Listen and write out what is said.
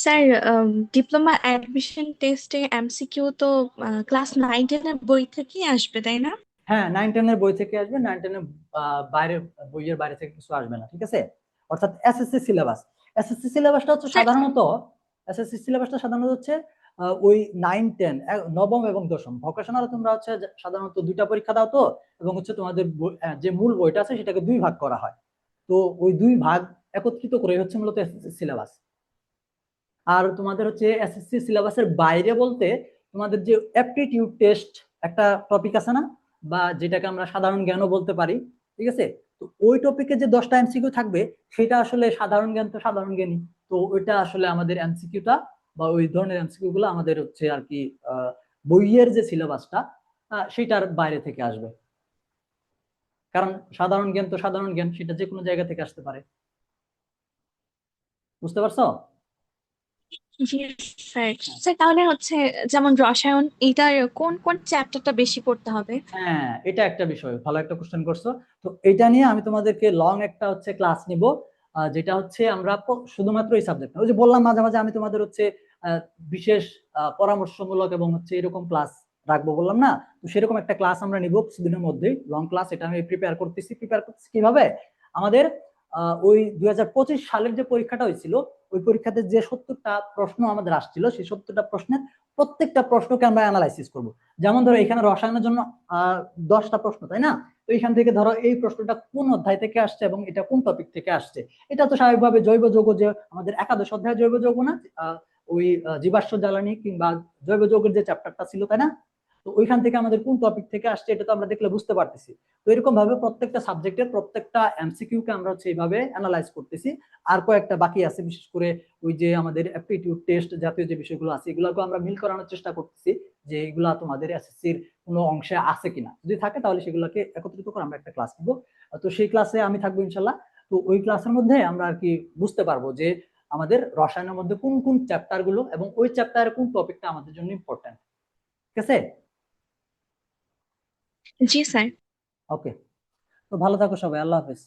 Sir, diploma admission টেস্টে MCQ তো class 9-10 এর বই থেকেই আসবে, তাই না? হ্যাঁ, 9-10 এর বই থেকে আসবে, 9-10 এর বাইরে, বইয়ের বাইরে থেকে কিছু আসবে না, ঠিক আছে। অর্থাৎ এসএসসি সিলেবাস, এসএসসি সিলেবাসটা হচ্ছে স্যার, সাধারণত, এসএসসি সিলেবাসটা সাধারণত হচ্ছে ওই 9-10, নবম এবং দশম ভোকেশনাল তোমরা হচ্ছে সাধারণত দুইটা পরীক্ষা দাও তো, এবং হচ্ছে তোমাদের যে মূল বইটা আছে সেটাকে দুই ভাগ করা হয়। তো ওই দুই ভাগ একত্রিত করে হচ্ছে মূলত এসএসসি সিলেবাস। আর তোমাদের হচ্ছে এসএসসি সিলেবাসের বাইরে বলতে তোমাদের যে অ্যাপটিটিউড টেস্ট একটা টপিক আছে না, বা যেটাকে আমরা সাধারণ জ্ঞানও বলতে পারি, ঠিক আছে। তো ওই টপিকে যে 10টা এমসিকিউ থাকবে, সেটা আসলে সাধারণ জ্ঞান তো সাধারণ জ্ঞানই। তো ওইটা আসলে আমাদের এমসিকিউটা বা ওই ধরনের এমসিকিউ গুলো আমাদের হচ্ছে আর কি বইয়ের যে সিলেবাসটা সেটার বাইরে থেকে আসবে। কারণ সাধারণ জ্ঞান তো সাধারণ জ্ঞান, সেটা যে কোনো জায়গা থেকে আসতে পারে। বুঝতে পারছো? জি স্যার। স্যার, তাহলে হচ্ছে যেমন রসায়ন, এটার কোন কোন চ্যাপ্টারটা বেশি পড়তে হবে? হ্যাঁ, এটা একটা বিষয়, ভালো একটা কোশ্চেন করছো। তো এটা নিয়ে আমি তোমাদেরকে লং একটা হচ্ছে ক্লাস নিব, যেটা হচ্ছে আমরা শুধুমাত্র এই সাবজেক্ট, ওই যে বললাম মাঝে মাঝে আমি তোমাদের হচ্ছে আহ, বিশেষ পরামর্শমূলক এবং হচ্ছে এরকম ক্লাস রাখবো বললাম না। তো সেরকম একটা ক্লাস আমরা নিব কিছুদিনের মধ্যেই, লং ক্লাস। এটা আমি প্রিপেয়ার করতেছি কিভাবে। আমাদের ওই 2025 সালের যে পরীক্ষাটা হয়েছিল, ওই পরীক্ষাতে যে 70টা প্রশ্ন আমাদের আসছিল, সেই 70টা প্রশ্নের প্রত্যেকটা প্রশ্নকে আমরা অ্যানালাইসিস করব। যেমন ধরো এখানে রসায়নের জন্য 10টা প্রশ্ন, তাই না? তো এখান থেকে ধরো এই প্রশ্নটা কোন অধ্যায় থেকে আসছে এবং এটা কোন টপিক থেকে আসছে। এটা তো স্বাভাবিকভাবে জৈব যৌগ, যে আমাদের একাদশ অধ্যায় জৈব যৌগ না, ওই জীবাশ্ম জ্বালানি কিংবা জৈব যৌগের যে চ্যাপ্টারটা ছিল, তাই না? তো ওইখান থেকে আমাদের কোন টপিক থেকে আসছে এটা তো আমরা দেখলে বুঝতে পারতেছি। তো এরকম ভাবে প্রত্যেকটা সাবজেক্টের প্রত্যেকটা এমসিকিউ কে আমরা হচ্ছে এইভাবে অ্যানালাইজ করতেছি। আর কয়েকটা বাকি আছে, বিশেষ করে ওই যে আমাদের অ্যাপটিটিউড টেস্ট জাতীয় যে বিষয়গুলো আছে, এগুলোকে আমরা মিল করানোর চেষ্টা করতেছি, যে এগুলা তোমাদের এসএসসির কোনো অংশে আছে কিনা। যদি থাকে তাহলে সেগুলোকে একত্রিত করে আমরা একটা ক্লাস নিব। তো সেই ক্লাসে আমি থাকবো ইনশাল্লাহ। তো ওই ক্লাসের মধ্যে আমরা আর কি বুঝতে পারবো যে আমাদের রসায়নের মধ্যে কোন কোন চ্যাপ্টার গুলো এবং ওই চ্যাপ্টারের কোন টপিকটা আমাদের জন্য ইম্পর্টেন্ট। ঠিক আছে? জি স্যার। ওকে। তো ভালো থাকো সবাই, আল্লাহ হাফেজ।